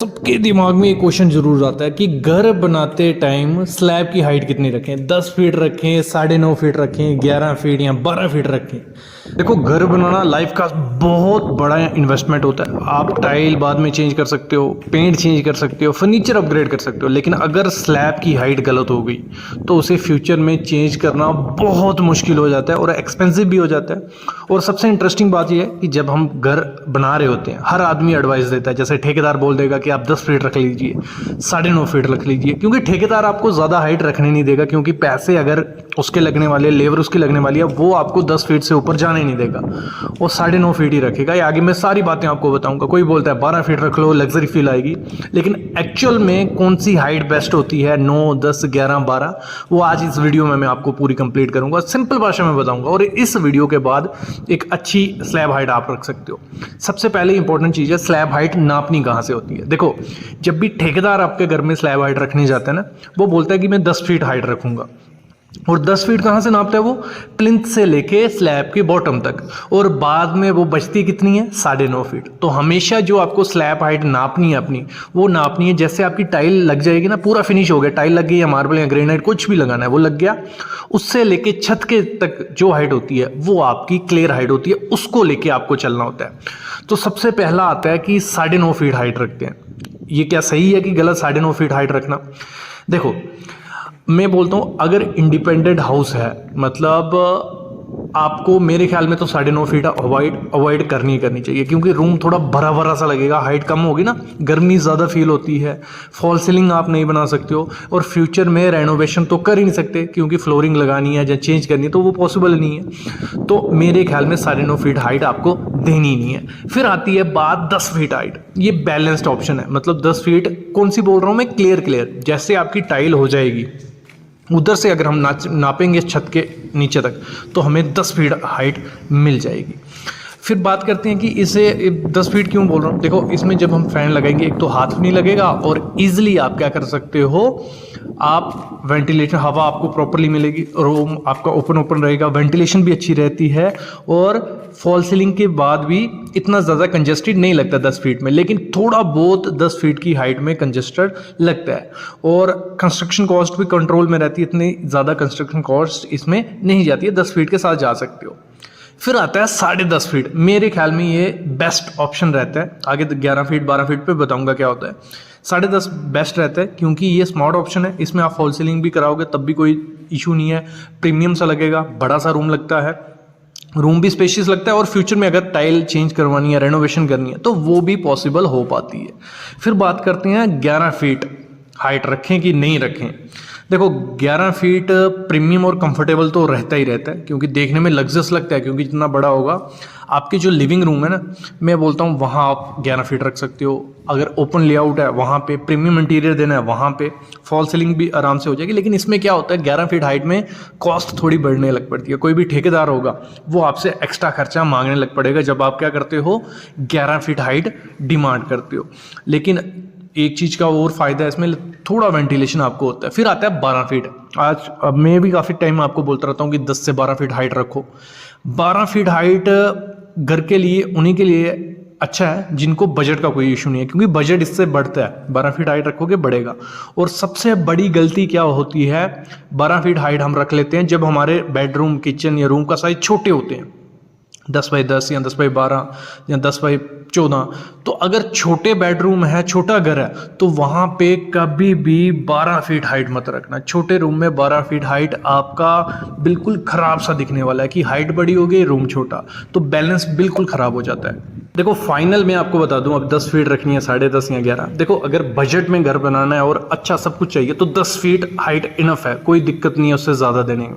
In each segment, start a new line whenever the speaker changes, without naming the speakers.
सबके दिमाग में एक क्वेश्चन जरूर आता है कि घर बनाते टाइम स्लैब की हाइट कितनी रखें। 10 फीट रखें, 9.5 फीट रखें, 11 फीट या 12 फीट रखें। देखो, घर बनाना लाइफ का बहुत बड़ा इन्वेस्टमेंट होता है। आप टाइल बाद में चेंज कर सकते हो, पेंट चेंज कर सकते हो, फर्नीचर अपग्रेड कर सकते हो, लेकिन अगर स्लैब की हाइट गलत हो गई तो उसे फ्यूचर में चेंज करना बहुत मुश्किल हो जाता है और एक्सपेंसिव भी हो जाता है। और सबसे इंटरेस्टिंग बात यह है कि जब हम घर बना रहे होते हैं, हर आदमी एडवाइस देता है। जैसे ठेकेदार बोल देगा कि आप 10 फीट रख लीजिए, 9.5 फीट रख लीजिए, क्योंकि ठेकेदार आपको ज़्यादा हाइट रखने नहीं देगा, क्योंकि पैसे अगर उसके लगने वाले, लेबर उसकी लगने वाली है, वो आपको 10 फीट से ऊपर जाने नहीं देगा, वो 9.5 फीट ही रखेगा। ये आगे मैं सारी बातें आपको बताऊंगा। कोई बोलता है 12 फीट रख लो, लग्जरी फील आएगी, लेकिन एक्चुअल में कौन सी हाइट बेस्ट होती है, 9, 10, 11, 12, वो आज इस वीडियो में मैं आपको पूरी कंप्लीट करूंगा, सिंपल भाषा में बताऊंगा। और इस वीडियो के बाद एक अच्छी स्लैब हाइट आप रख सकते हो। सबसे पहले इंपॉर्टेंट चीज़ है, स्लैब हाइट नापनी कहाँ से होती है। देखो, जब भी ठेकेदार आपके घर में स्लैब हाइट रखने जाता है ना, वो बोलता है कि मैं 10 फीट हाइट रखूंगा। और 10 फीट कहाँ से नापता है वो? प्लिंथ से लेके स्लैब के बॉटम तक, और बाद में वो बचती कितनी है? 9.5 फीट। तो हमेशा जो आपको स्लैब हाइट नापनी है अपनी, वो नापनी है जैसे आपकी टाइल लग जाएगी ना, पूरा फिनिश हो गया, टाइल लग गई या मार्बल या ग्रेनाइट कुछ भी लगाना है वो लग गया, उससे लेके छत के तक जो हाइट होती है वो आपकी क्लियर हाइट होती है, उसको लेके आपको चलना होता है। तो सबसे पहला आता है कि 9.5 फीट हाइट रखते हैं। ये क्या सही है कि गलत 9.5 फीट हाइट रखना? देखो, मैं बोलता हूँ अगर इंडिपेंडेंट हाउस है, मतलब आपको मेरे ख्याल में तो 9.5 फीट अवॉइड करनी चाहिए, क्योंकि रूम थोड़ा भरा भरा सा लगेगा, हाइट कम होगी ना, गर्मी ज़्यादा फील होती है। फॉल सीलिंग आप नहीं बना सकते हो, और फ्यूचर में रेनोवेशन तो कर ही नहीं सकते, क्योंकि फ्लोरिंग लगानी है या चेंज करनी है तो वो पॉसिबल नहीं है। तो मेरे ख्याल में 9.5 फीट हाइट आपको देनी नहीं है। फिर आती है बात 10 फीट हाइट। ये बैलेंस्ड ऑप्शन है, मतलब 10 फीट कौन सी बोल रहा हूँ मैं? क्लियर। जैसे आपकी टाइल हो जाएगी, उधर से अगर हम नापेंगे छत के नीचे तक, तो हमें 10 फीट हाइट मिल जाएगी। फिर बात करते हैं कि इसे 10 फीट क्यों बोल रहा हूँ। देखो, इसमें जब हम फैन लगाएंगे, एक तो हाथ नहीं लगेगा, और इजीली आप क्या कर सकते हो, आप वेंटिलेशन, हवा आपको प्रॉपरली मिलेगी, रूम आपका ओपन रहेगा, वेंटिलेशन भी अच्छी रहती है, और फॉल सीलिंग के बाद भी इतना ज़्यादा कंजेस्टेड नहीं लगता 10 फीट में, लेकिन थोड़ा बहुत 10 फीट की हाइट में कंजेस्टेड लगता है। और कंस्ट्रक्शन कॉस्ट भी कंट्रोल में रहती है, इतनी ज़्यादा कंस्ट्रक्शन कॉस्ट इसमें नहीं जाती है, 10 फीट के साथ जा सकते हो। फिर आता है 10.5 फीट। मेरे ख्याल में ये बेस्ट ऑप्शन रहता है। आगे 11 फीट 12 फीट पे बताऊंगा क्या होता है। 10.5 बेस्ट रहता है, क्योंकि ये स्मार्ट ऑप्शन है। इसमें आप फॉल सीलिंग भी कराओगे तब भी कोई इशू नहीं है, प्रीमियम सा लगेगा, बड़ा सा रूम लगता है, रूम भी स्पेशियस लगता है, और फ्यूचर में अगर टाइल चेंज करवानी है, रेनोवेशन करनी है, तो वो भी पॉसिबल हो पाती है। फिर बात करते हैं 11 फीट हाइट रखें कि नहीं रखें। देखो, 11 फीट प्रीमियम और कंफर्टेबल तो रहता ही रहता है, क्योंकि देखने में लग्जस लगता है, क्योंकि जितना बड़ा होगा आपकी जो लिविंग रूम है ना, मैं बोलता हूँ वहाँ आप 11 फीट रख सकते हो। अगर ओपन लेआउट है वहाँ पे, प्रीमियम इंटीरियर देना है वहाँ पे, फॉल सीलिंग भी आराम से हो जाएगी। लेकिन इसमें क्या होता है, 11 फीट हाइट में कॉस्ट थोड़ी बढ़ने लग पड़ती है। कोई भी ठेकेदार होगा वो आपसे एक्स्ट्रा खर्चा मांगने लग पड़ेगा जब आप क्या करते हो, 11 फीट हाइट डिमांड करते हो। लेकिन एक चीज़ का और फायदा है इसमें, थोड़ा वेंटिलेशन आपको होता है। फिर आता है 12 फीट। आज अब मैं भी काफ़ी टाइम आपको बोलता रहता हूँ कि 10 से 12 फीट हाइट रखो। 12 फीट हाइट घर के लिए, उन्हीं के लिए अच्छा है जिनको बजट का कोई इशू नहीं है, क्योंकि बजट इससे बढ़ता है। 12 फीट हाइट रखोगे बढ़ेगा। और सबसे बड़ी गलती क्या होती है, 12 फीट हाइट हम रख लेते हैं जब हमारे बेडरूम, किचन या रूम का साइज छोटे होते हैं, 10 बाई 10 या 10 बाई 12 या 10 बाई 14। तो अगर छोटे बेडरूम है, छोटा घर है, तो वहाँ पे कभी भी 12 फीट हाइट मत रखना। छोटे रूम में 12 फीट हाइट आपका बिल्कुल ख़राब सा दिखने वाला है कि हाइट बड़ी हो गई, रूम छोटा, तो बैलेंस बिल्कुल ख़राब हो जाता है। देखो, फाइनल में आपको बता दूं, अब 10 फीट रखनी है, 10.5 या 11। देखो, अगर बजट में घर बनाना है और अच्छा सब कुछ चाहिए तो 10 फीट हाइट इनफ है, कोई दिक्कत नहीं है उससे ज़्यादा देने में।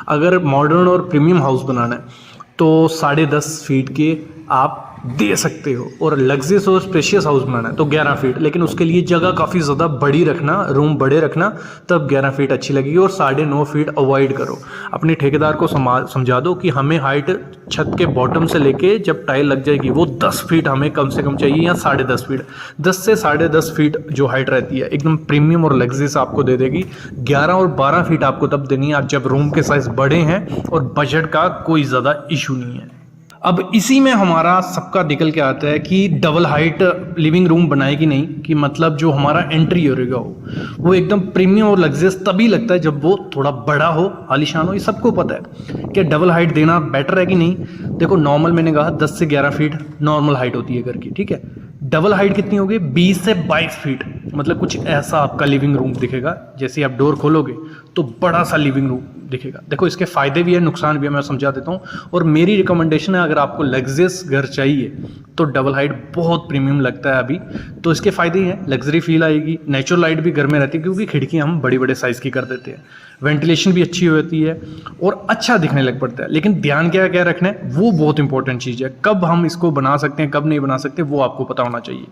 अगर मॉडर्न और प्रीमियम हाउस बनाना है तो 10.5 फीट के आप दे सकते हो, और लग्जरियस और स्पेशियस हाउस बनाना है तो 11 फीट, लेकिन उसके लिए जगह काफ़ी ज़्यादा बड़ी रखना, रूम बड़े रखना, तब 11 फीट अच्छी लगेगी। और 9.5 फीट अवॉइड करो। अपने ठेकेदार को समझा दो कि हमें हाइट छत के बॉटम से लेके जब टाइल लग जाएगी वो 10 फीट हमें कम से कम चाहिए, या 10.5 फीट। 10 से 10.5 फीट जो हाइट रहती है एकदम प्रीमियम और लग्जरियस आपको दे देगी। 11 और 12 फीट आपको तब देनी है जब रूम के साइज बड़े हैं और बजट का कोई ज़्यादा इशू नहीं है। अब इसी में हमारा सबका निकल के आता है कि डबल हाइट लिविंग रूम बनाए कि नहीं, कि मतलब जो हमारा एंट्री एरिया हो वो एकदम प्रीमियम और लग्जरियस तभी लगता है जब वो थोड़ा बड़ा हो, आलीशान हो। ये सबको पता है कि डबल हाइट देना बेटर है कि नहीं। देखो नॉर्मल मैंने कहा 10 से 11 फीट नॉर्मल हाइट होती है घर की, ठीक है। डबल हाइट कितनी होगी? 20 से 22 फीट, मतलब कुछ ऐसा आपका लिविंग रूम दिखेगा। जैसे आप डोर खोलोगे तो बड़ा सा लिविंग रूम दिखेगा। देखो इसके फायदे भी है, नुकसान भी है, मैं समझा देता हूँ। और मेरी रिकमेंडेशन है, अगर आपको लग्जरियस घर चाहिए तो डबल हाइट बहुत प्रीमियम लगता है अभी। तो इसके फायदे ही हैं, लग्जरी फील आएगी, नेचुरल लाइट भी घर में रहती है क्योंकि खिड़की हम बड़ी बड़े साइज़ की कर देते हैं, वेंटिलेशन भी अच्छी होती है और अच्छा दिखने लग पड़ता है। लेकिन ध्यान क्या क्या रखना है, वो बहुत इंपॉर्टेंट चीज़ है। कब हम इसको बना सकते हैं, कब नहीं बना सकते, वो आपको पता होना चाहिए।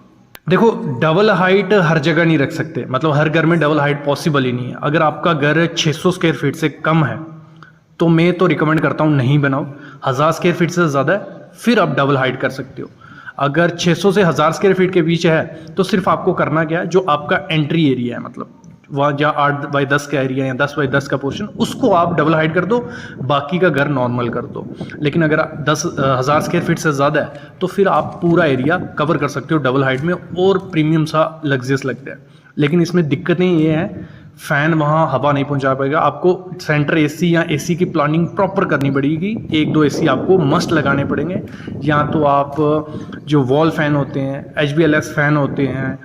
देखो डबल हाइट हर जगह नहीं रख सकते, मतलब हर घर में डबल हाइट पॉसिबल ही नहीं है। अगर आपका घर 600 स्क्वायर फीट से कम है तो मैं तो रिकमेंड करता हूँ नहीं बनाओ। 1000 स्क्वायर फीट से ज़्यादा है फिर आप डबल हाइट कर सकते हो। अगर 600 से 1000 स्क्वायर फीट के बीच है तो सिर्फ आपको करना क्या है, जो आपका एंट्री एरिया है, मतलब वहाँ जहाँ 8x10 का एरिया या 10x10 का पोर्शन, उसको आप डबल हाइट कर दो, बाकी का घर नॉर्मल कर दो। लेकिन अगर 10,000 स्क्वायर फीट से ज़्यादा है तो फिर आप पूरा एरिया कवर कर सकते हो डबल हाइट में और प्रीमियम सा लग्जरियस लगता है। लेकिन इसमें दिक्कतें ये हैं, फ़ैन वहाँ हवा नहीं पहुँचा पाएगा। आपको सेंटर एसी या एसी की प्लानिंग प्रॉपर करनी पड़ेगी। 1-2 एसी आपको मस्ट लगाने पड़ेंगे, या तो आप जो वॉल फ़ैन होते हैं, HBLS फ़ैन होते हैं,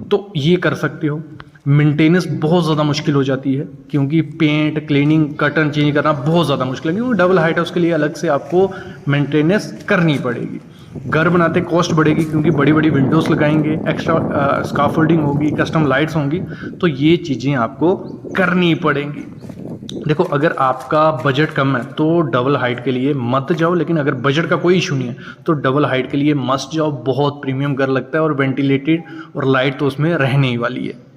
तो ये कर सकते हो। मेंटेनेंस बहुत ज़्यादा मुश्किल हो जाती है क्योंकि पेंट, क्लीनिंग, कर्टन चेंज करना बहुत ज़्यादा मुश्किल है, क्योंकि डबल हाइट है उसके लिए अलग से आपको मेंटेनेंस करनी पड़ेगी। घर बनाते कॉस्ट बढ़ेगी क्योंकि बड़ी बड़ी विंडोज़ लगाएंगे, एक्स्ट्रा स्काफोल्डिंग होगी, कस्टम लाइट्स होंगी, तो ये चीज़ें आपको करनी पड़ेंगी। देखो अगर आपका बजट कम है तो डबल हाइट के लिए मत जाओ, लेकिन अगर बजट का कोई इशू नहीं है तो डबल हाइट के लिए मस्ट जाओ। बहुत प्रीमियम घर लगता है और वेंटिलेटेड और लाइट तो उसमें रहने ही वाली है।